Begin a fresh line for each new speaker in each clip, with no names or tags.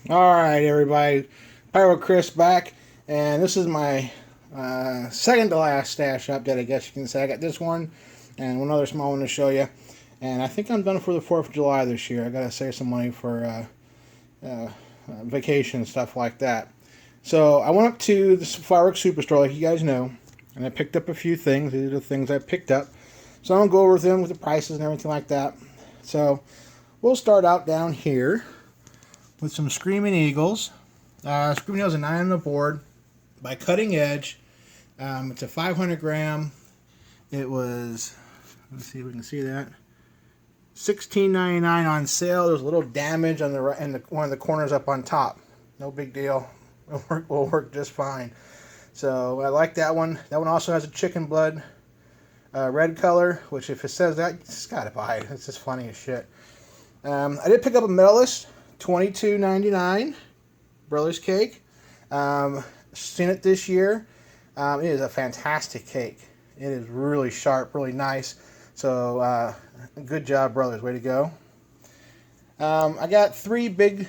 All right, everybody. Pyro Chris back, and this is my second to last stash update, I guess you can say. I got this one and one other small one to show you, and I think I'm done for the 4th of July this year. I got to save some money for vacation and stuff like that. So I went up to the fireworks superstore, like you guys know, and I picked up a few things. These are the things I picked up. So I'll go over them with the prices and everything like that. So we'll start out down here with some Screaming Eagles. Screaming Eagles is a 9 on the board by Cutting Edge. It's a 500 gram. It was, let's see if we can see that, $16.99 on sale. There's a little damage on one of the corners up on top. No big deal. Will work just fine. So I like that one. That one also has a chicken blood red color, which if it says that, you just gotta buy it. It's just funny as shit. I did pick up a medalist. $22.99 Brothers Cake. Seen it this year. It is a fantastic cake. It is really sharp, really nice. So good job, Brothers. Way to go. I got three big.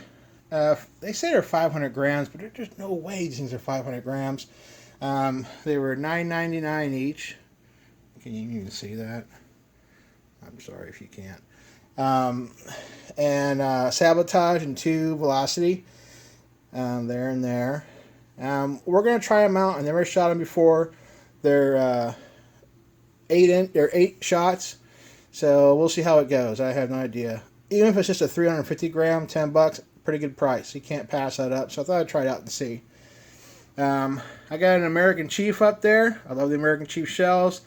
They say they're 500 grams, but there's no way these things are 500 grams. They were $9.99 each. Can you even see that? I'm sorry if you can't. And Sabotage and 2 Velocity. There and there. We're going to try them out. I never shot them before. They're 8 shots. So we'll see how it goes. I have no idea. Even if it's just a 350 gram, $10, pretty good price. You can't pass that up. So I thought I'd try it out and see. I got an American Chief up there. I love the American Chief shells.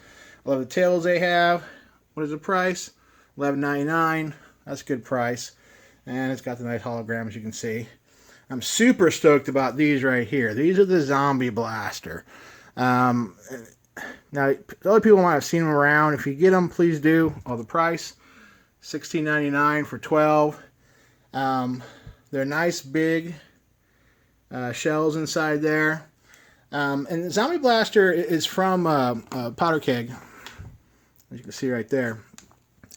I love the tails they have. What is the price? $11.99. That's a good price. And it's got the nice hologram, as you can see. I'm super stoked about these right here. These are the Zombie Blaster. Now, other people might have seen them around. If you get them, please do. The price, $16.99 for 12. They're nice, big shells inside there. And the Zombie Blaster is from Powder Keg, as you can see right there.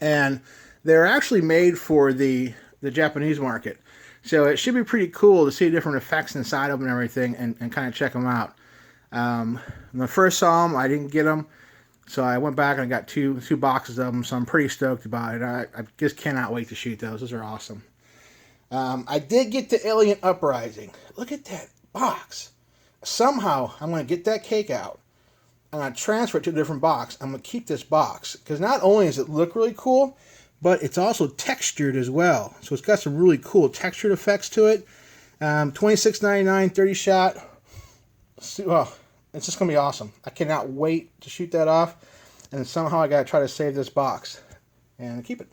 And they're actually made for the Japanese market. So it should be pretty cool to see different effects inside of them and everything and kind of check them out. When I first saw them, I didn't get them. So I went back and I got two boxes of them. So I'm pretty stoked about it. I just cannot wait to shoot those. Those are awesome. I did get the Alien Uprising. Look at that box. Somehow I'm going to get that cake out. I'm going to transfer it to a different box. I'm going to keep this box. Because not only does it look really cool, but it's also textured as well. So it's got some really cool textured effects to it. $26.99, 30 shot. Well, it's just going to be awesome. I cannot wait to shoot that off. And somehow I got to try to save this box and keep it.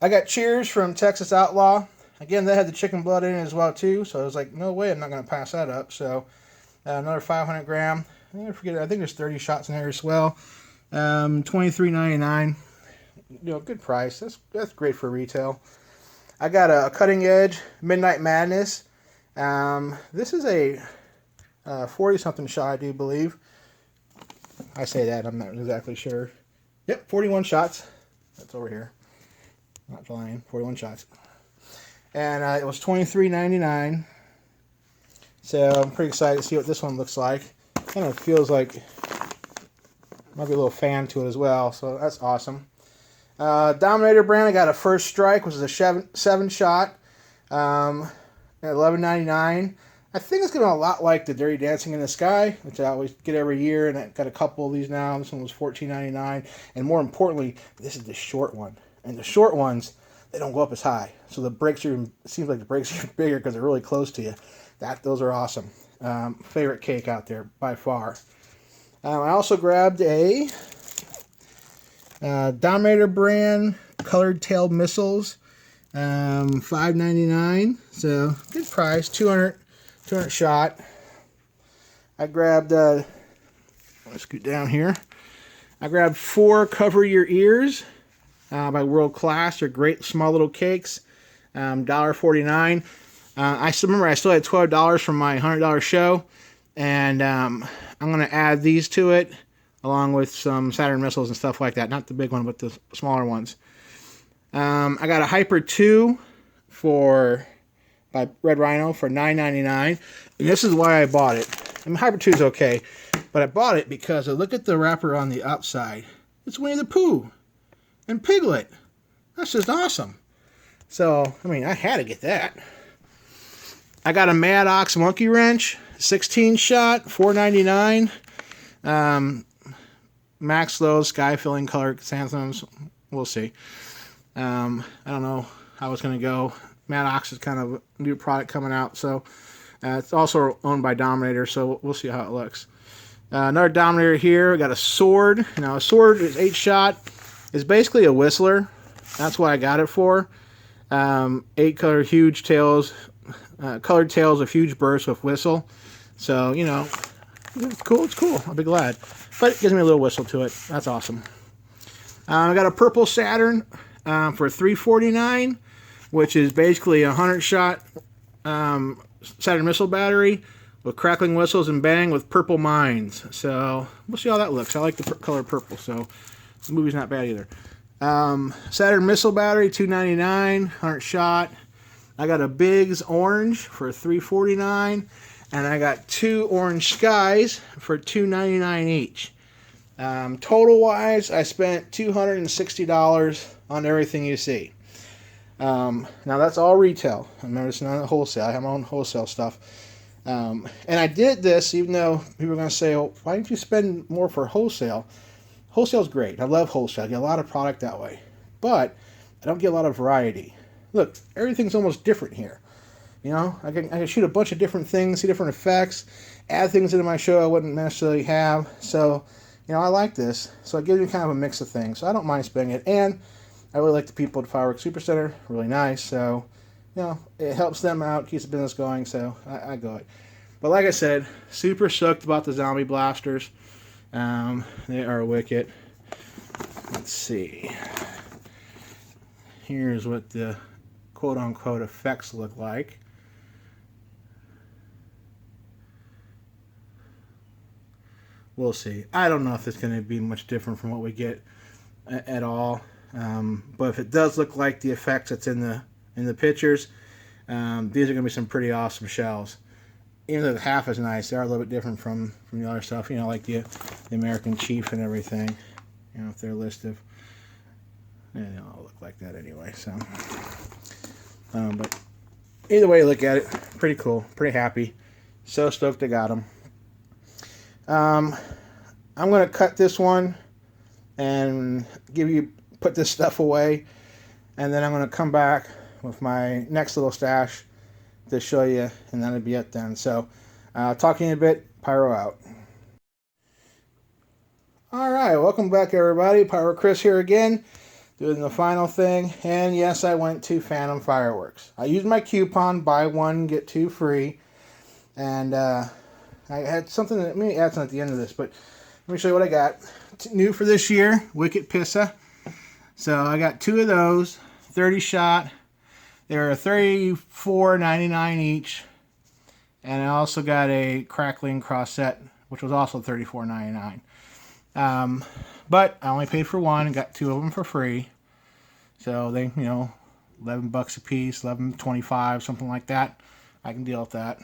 I got Cheers from Texas Outlaw. Again, that had the chicken blood in it as well too. So I was like, no way, I'm not going to pass that up. So another 500 gram. I think there's 30 shots in there as well. $23.99. Good price. That's great for retail. I got a Cutting Edge Midnight Madness. This is a 40-something shot, I do believe. I say that, I'm not exactly sure. Yep, 41 shots. That's over here. Not flying. 41 shots. And it was $23.99. So I'm pretty excited to see what this one looks like. Kind of feels like might be a little fan to it as well. So that's awesome. Dominator brand, I got a First Strike, which is a 7 shot. At $11.99. I think it's going to be a lot like the Dirty Dancing in the Sky, which I always get every year, and I got a couple of these now. This one was $14.99. And more importantly, this is the short one. And the short ones, they don't go up as high. So the breaks are, it seems like the breaks are bigger because they're really close to you. Those are awesome. Favorite cake out there by far. I also grabbed a Dominator brand colored tailed missiles, $5.99. So good price, 200 shot. I grabbed. Let's scoot down here. I grabbed 4 Cover Your Ears by World Class. They're great small little cakes. $1.49. I still remember I still had $12 from my $100 show, and I'm going to add these to it along with some Saturn missiles and stuff like that. Not the big one, but the smaller ones. I got a Hyper 2 for by Red Rhino for $9.99. And this is why I bought it. I mean, Hyper 2 is okay, but I bought it because I look at the wrapper on the outside. It's Winnie the Pooh and Piglet. That's just awesome. So, I mean, I had to get that. I got a Maddox monkey wrench, 16 shot, $4.99. Max Lowe's sky filling color chrysanthemums. We'll see. I don't know how it's going to go. Maddox is kind of a new product coming out, so it's also owned by Dominator, so we'll see how it looks. Another Dominator here. We got a sword. Now, a sword is 8 shot. It's basically a whistler. That's what I got it for. 8 color huge tails, colored tails of huge bursts with whistle. So, you know, it's cool. It's cool. I'll be glad. But it gives me a little whistle to it. That's awesome. I got a purple Saturn for $349, which is basically a 100 shot Saturn missile battery with crackling whistles and bang with purple mines. So we'll see how that looks. I like the color purple, so the movie's not bad either. Saturn missile battery, $299, 100 shot. I got a Biggs orange for $349, and I got 2 orange skies for $299 each. Total wise, I spent $260 on everything you see. Now that's all retail. Remember, it's not wholesale. I have my own wholesale stuff. And I did this even though people are going to say, oh, why didn't you spend more for wholesale? Wholesale's great. I love wholesale. I get a lot of product that way. But I don't get a lot of variety. Look, everything's almost different here. You know, I can shoot a bunch of different things, see different effects, add things into my show I wouldn't necessarily have. So, you know, I like this. So it gives me kind of a mix of things. So I don't mind spending it. And I really like the people at Fireworks Supercenter. Really nice. So, you know, it helps them out, keeps the business going. So I go it. But like I said, super stoked about the zombie blasters. They are wicked. Let's see. Here's what the quote-unquote effects look like. We'll see. I don't know if it's going to be much different from what we get at all. But if it does look like the effects that's in the pictures, these are going to be some pretty awesome shells. Even though the half is nice, they are a little bit different from the other stuff. You know, like the American Chief and everything. You know, if they're listed, they all look like that anyway. So, but either way you look at it, pretty cool, pretty happy. So stoked I got them. I'm going to cut this one and put this stuff away, and then I'm going to come back with my next little stash to show you, and that'll be it then. So, talk to you in a bit. Pyro out. Alright, welcome back everybody. Pyro Chris here again, doing the final thing. And yes, I went to Phantom Fireworks. I used my coupon, buy one, get 2 free. And I had something, let me add something at the end of this, but let me show you what I got. New for this year, Wicked Pissa. So I got 2 of those, 30 shot. They were $34.99 each. And I also got a Crackling cross set, which was also $34.99. But I only paid for one and got 2 of them for free. So they, you know, $11 a piece, $11.25, something like that. I can deal with that.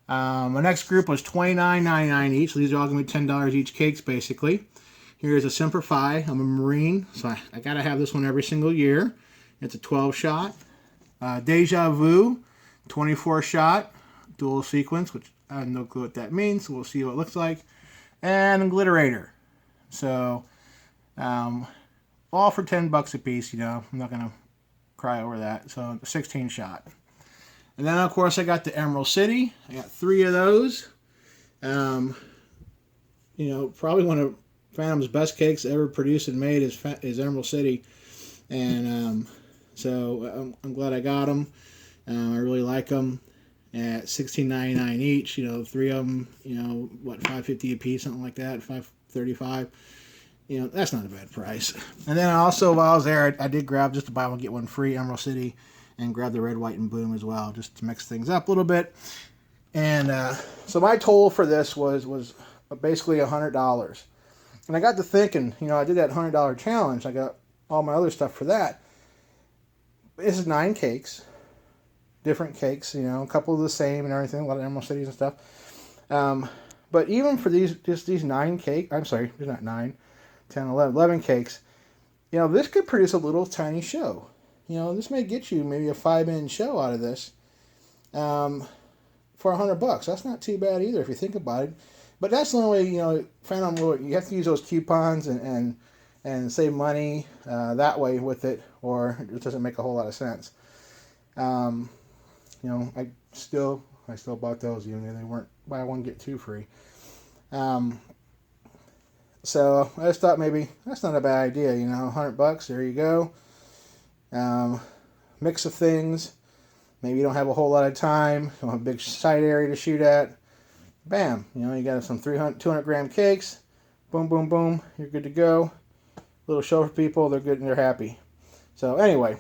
My next group was $29.99 each. So these are all going to be $10 each cakes, basically. Here's a Semper Fi. I'm a Marine, so I got to have this one every single year. It's a 12 shot. Deja Vu, 24 shot, dual sequence, which I have no clue what that means, so we'll see what it looks like. And Glitterator. So, all for $10 a piece, you know. I'm not going to cry over that. So, 16 shot. And then, of course, I got the Emerald City. I got 3 of those. You know, probably one of Phantom's best cakes ever produced and made is Emerald City. And so I'm glad I got them. I really like them. At $16.99 each, you know, 3 of them, you know, what, $5.50 a piece, something like that, $5.35. You know, that's not a bad price. And then also, while I was there, I did grab just to buy one get one free Emerald City, and grab the red, white, and boom as well, just to mix things up a little bit. And so my total for this was basically $100. And I got to thinking, you know, I did that $100 challenge. I got all my other stuff for that. This is 9 cakes. different cakes, you know, a couple of the same and everything, a lot of Emerald Cities and stuff. But even for these 9 cake, I'm sorry, there's not 9, 10, 11 cakes, you know, this could produce a little tiny show. You know, this may get you maybe a 5-inch show out of this for $100. That's not too bad either if you think about it. But that's the only way, you know, Phantom, you have to use those coupons and save money that way with it, or it doesn't make a whole lot of sense. You know, I still bought those, even though they weren't buy one get 2 free. So I just thought maybe that's not a bad idea, you know, $100, there you go. Mix of things. Maybe you don't have a whole lot of time, you don't have a big site area to shoot at. Bam, you know, you got some 200 gram cakes. Boom, boom, boom, you're good to go. Little show for people, they're good and they're happy. So anyway,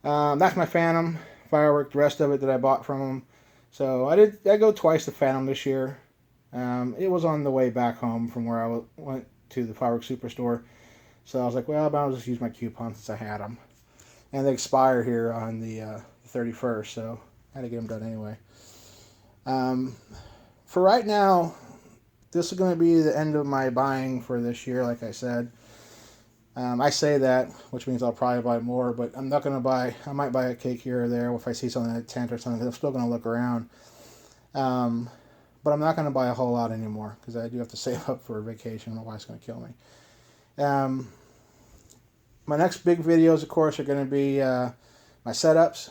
that's my Phantom firework, the rest of it that I bought from them. So I go twice to Phantom this year. It was on the way back home from where I went to the Fireworks Superstore. So I was like, well, I'll just use my coupons since I had them. And they expire here on the 31st, so I had to get them done anyway. For right now, this is going to be the end of my buying for this year, like I said. I say that, which means I'll probably buy more, but I'm not going to buy, I might buy a cake here or there if I see something at a tent or something. I'm still going to look around. But I'm not going to buy a whole lot anymore because I do have to save up for a vacation. My wife's going to kill me. My next big videos, of course, are going to be my setups.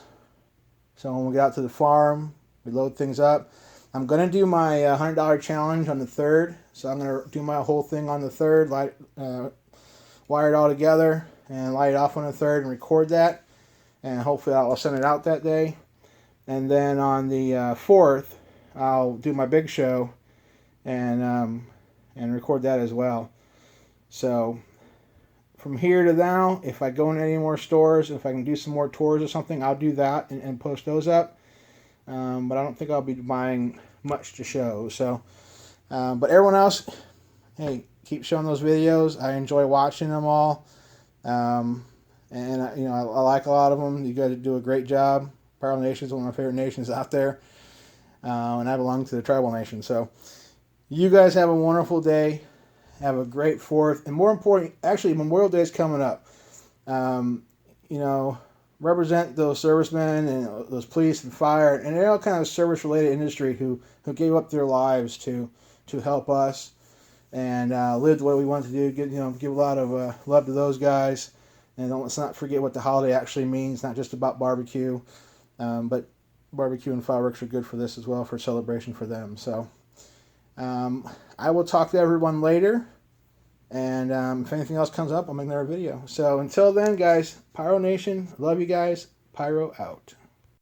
So when we get out to the farm, we load things up. I'm going to do my $100 challenge on the 3rd. So I'm going to do my whole thing on the 3rd, wire it all together and light it off on the 3rd and record that. And hopefully I'll send it out that day. And then on the 4th, I'll do my big show and record that as well. So from here to now, if I go in any more stores, if I can do some more tours or something, I'll do that and post those up. But I don't think I'll be buying much to show. So, but everyone else, hey, keep showing those videos. I enjoy watching them all. And you know, I like a lot of them. You guys do a great job. Pyro Nation is one of my favorite nations out there. And I belong to the tribal nation. So you guys have a wonderful day. Have a great 4th. And more important, actually, Memorial Day is coming up. You know, represent those servicemen and those police and fire and all kind of service-related industry who gave up their lives to help us and lived what we wanted to do. Give a lot of love to those guys. And let's not forget what the holiday actually means. Not just about barbecue, but barbecue and fireworks are good for this as well, for celebration for them. So I will talk to everyone later, and if anything else comes up, I'll make another video. So until then, guys, Pyro Nation, love you guys. Pyro out.